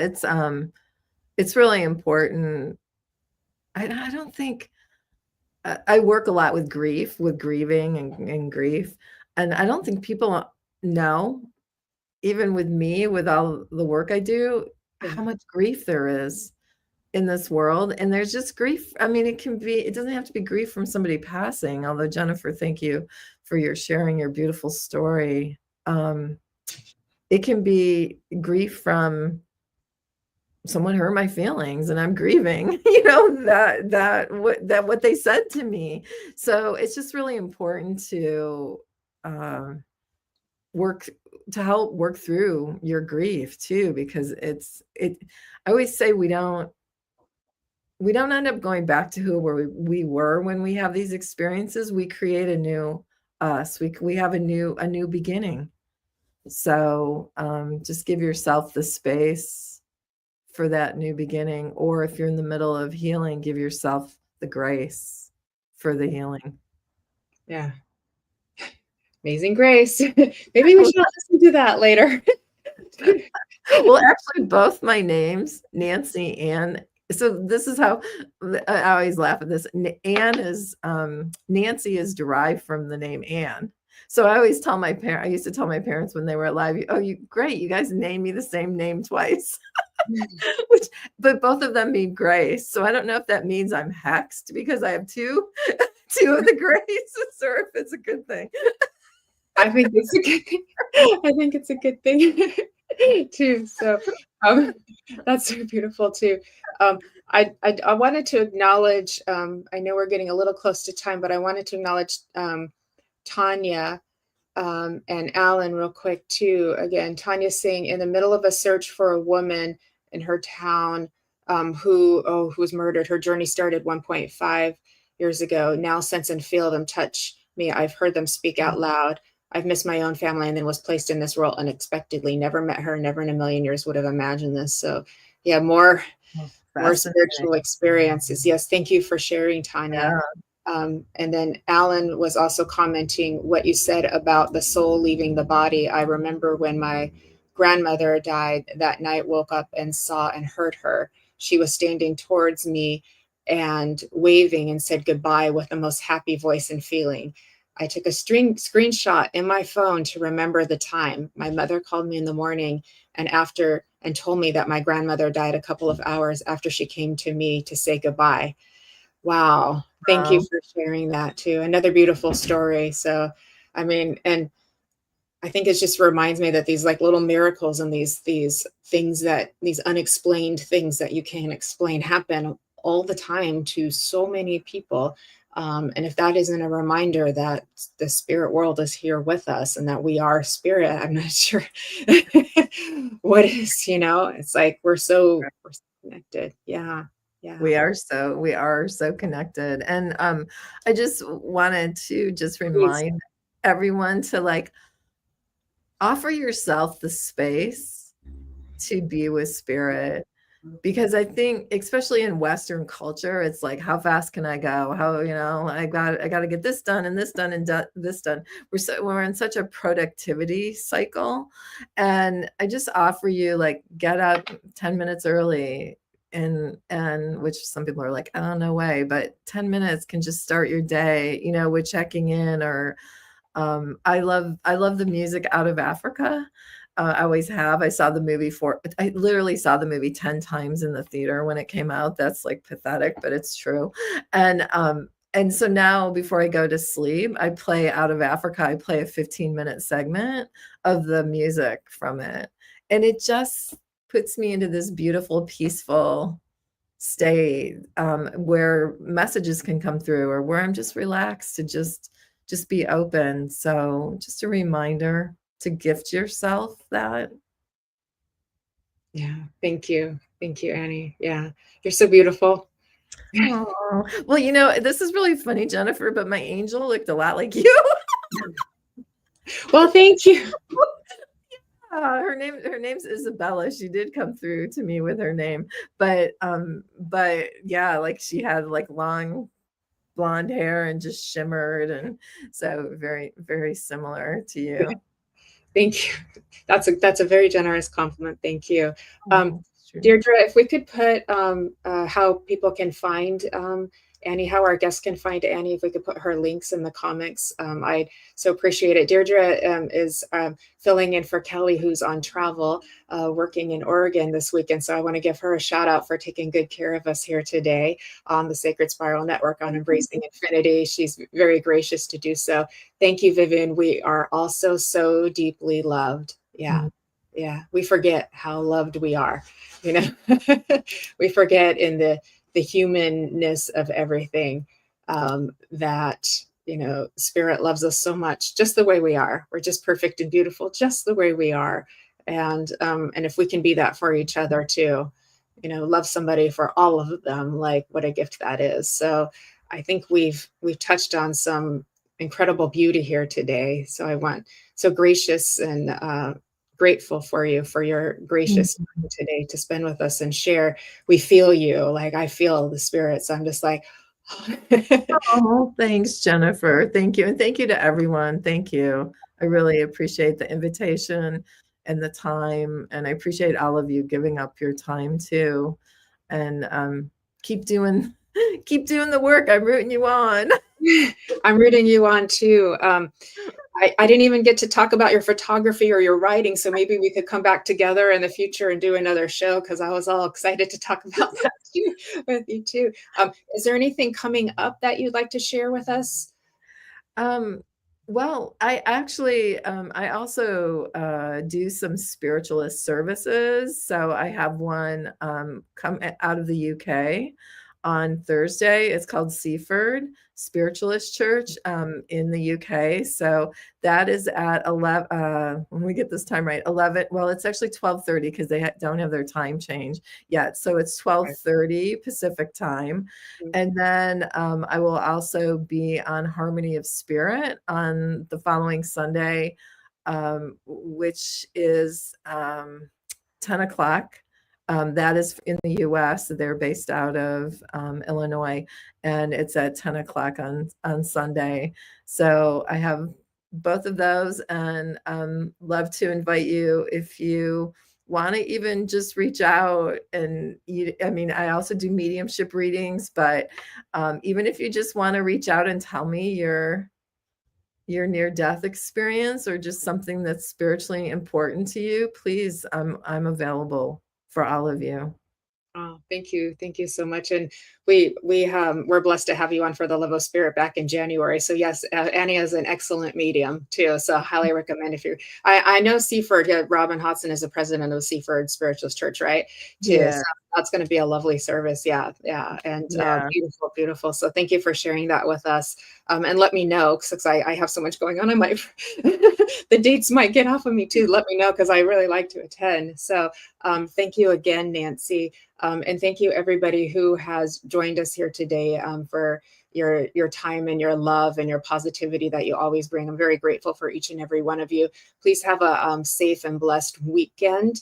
it's really important. I don't think I work a lot with grieving and grief, and I don't think people know, even with me, with all the work I do, how much grief there is in this world. And there's just grief. I mean, it doesn't have to be grief from somebody passing. Although, Jennifer, thank you for sharing your beautiful story. It can be grief from someone hurt my feelings and I'm grieving, that what they said to me. So it's just really important to help work through your grief too, because I always say we don't end up going back to who we were when we have these experiences. We create a new us. We have a new beginning. So just give yourself the space for that new beginning. Or if you're in the middle of healing, give yourself the grace for the healing. Yeah. Amazing Grace. Maybe we should listen to that later. Well, actually, both my names, Nancy and, so this is how I always laugh at this. Nancy is derived from the name Anne. So I always tell my parents, I used to tell my parents when they were alive, great, you guys named me the same name twice. But both of them mean grace. So I don't know if that means I'm hexed because I have two of the graces, or if it's a good thing. I think it's a good thing. I think it's a good thing too. So that's so beautiful too. I wanted to acknowledge, I know we're getting a little close to time, but I wanted to acknowledge Tanya and Alan real quick too. Again, Tanya's saying, in the middle of a search for a woman in her town who was murdered. Her journey started 1.5 years ago. Now sense and feel them touch me. I've heard them speak out loud. I've missed my own family and then was placed in this world unexpectedly. Never met her, never in a million years would have imagined this. So yeah, more more Fascinating. spiritual experiences. Yes, thank you for sharing, Tanya. Yeah. And then Alan was also commenting what you said about the soul leaving the body. I remember when my grandmother died that night, woke up and saw and heard her. She was standing towards me and waving and said goodbye with the most happy voice and feeling. I took a screenshot in my phone to remember the time. My mother called me in the morning and told me that my grandmother died a couple of hours after she came to me to say goodbye. Wow. Thank you Wow. for sharing that too. Another beautiful story. So, I mean, and I think it just reminds me that these like little miracles and these things that these unexplained things that you can't explain happen all the time to so many people. And if that isn't a reminder that the spirit world is here with us and that we are spirit, I'm not sure what is, it's like we're so connected. Yeah. Yeah. We are so connected. And I just wanted to just Please. remind everyone to like offer yourself the space to be with spirit, because I think especially in Western culture, it's like, how fast can I go? How, I got to get this done and this done and this done. We're in such a productivity cycle. And I just offer you like, get up 10 minutes early, and which some people are like, oh, no way, but 10 minutes can just start your day, with checking in. Or I love the music out of Africa. I always have. I literally saw the movie 10 times in the theater when it came out. That's like pathetic, but it's true. And so now before I go to sleep, I play out of Africa. I play a 15-minute segment of the music from it. And it just puts me into this beautiful, peaceful state, where messages can come through, or where I'm just relaxed to just be open. So just a reminder to gift yourself that. Yeah. Thank you. Thank you, Annie. Yeah. You're so beautiful. Oh, well, this is really funny, Jennifer, but my angel looked a lot like you. Well, thank you. Her name's Isabella. She did come through to me with her name, but yeah, like she had like long blonde hair and just shimmered, and so very, very similar to you. Thank you. That's a very generous compliment. Thank you. Oh, Deirdre, if we could put how people can find Annie, how our guests can find Annie, if we could put her links in the comments, I'd so appreciate it. Deirdre is filling in for Kelly, who's on travel, working in Oregon this weekend. So I want to give her a shout out for taking good care of us here today on the Sacred Spiral Network on Embracing Infinity. She's very gracious to do so. Thank you, Vivian. We are also so deeply loved. Yeah. Mm-hmm. Yeah. We forget how loved we are. We forget in the humanness of everything, that spirit loves us so much just the way we are. We're just perfect and beautiful just the way we are. And if we can be that for each other too, love somebody for all of them, like what a gift that is. So I think we've touched on some incredible beauty here today. So I want so gracious and grateful for you for your gracious time today to spend with us and share. We feel you, like I feel the spirit. So I'm just like, oh, thanks, Jennifer. Thank you. And thank you to everyone. Thank you. I really appreciate the invitation and the time. And I appreciate all of you giving up your time too. And keep doing the work. I'm rooting you on. I'm rooting you on too. I didn't even get to talk about your photography or your writing, so maybe we could come back together in the future and do another show, because I was all excited to talk about that too, with you too. Is there anything coming up that you'd like to share with us? Well, I actually, I also do some spiritualist services. So I have one come out of the UK on Thursday. It's called Seaford Spiritualist Church in the UK. So that is at 11, when we get this time right, 11, well, it's actually 12:30 because they don't have their time change yet. So it's 12:30 Pacific time. And then I will also be on Harmony of Spirit on the following Sunday, which is 10 o'clock That is in the US. They're based out of Illinois, and it's at 10 o'clock on Sunday. So I have both of those, and love to invite you if you want to even just reach out. And I mean, I also do mediumship readings, but even if you just want to reach out and tell me your near-death experience or just something that's spiritually important to you, please, I'm available for all of you. Oh, thank you. Thank you so much. And we're blessed to have you on for the Love of Spirit back in January. So yes, Annie is an excellent medium too. So I highly recommend I know Seaford, Robin Hodson is the president of Seaford Spiritualist Church, right? Too. Yeah. So that's going to be a lovely service. Yeah. Yeah. And Yeah. beautiful, beautiful. So thank you for sharing that with us. And let me know, because I have so much going on. I might, the dates might get off of me too. Let me know, because I really like to attend. So thank you again, Nancy. And thank you everybody who has joined us here today for your time and your love and your positivity that you always bring. I'm very grateful for each and every one of you. Please have a safe and blessed weekend.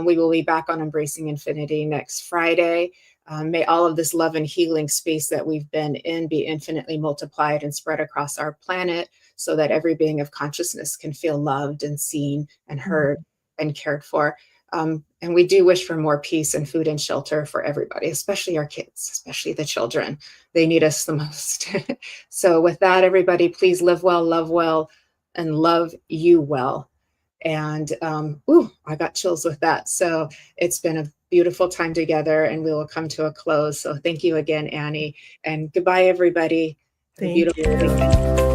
We will be back on Embracing Infinity next Friday. May all of this love and healing space that we've been in be infinitely multiplied and spread across our planet, so that every being of consciousness can feel loved and seen and heard and cared for. And we do wish for more peace and food and shelter for everybody, especially our kids, especially the children. They need us the most. So with that, everybody, please live well, love well, and love you well. And I got chills with that. So it's been a beautiful time together, and we will come to a close. So thank you again, Annie, and goodbye, everybody. Have a Thank beautiful you. weekend.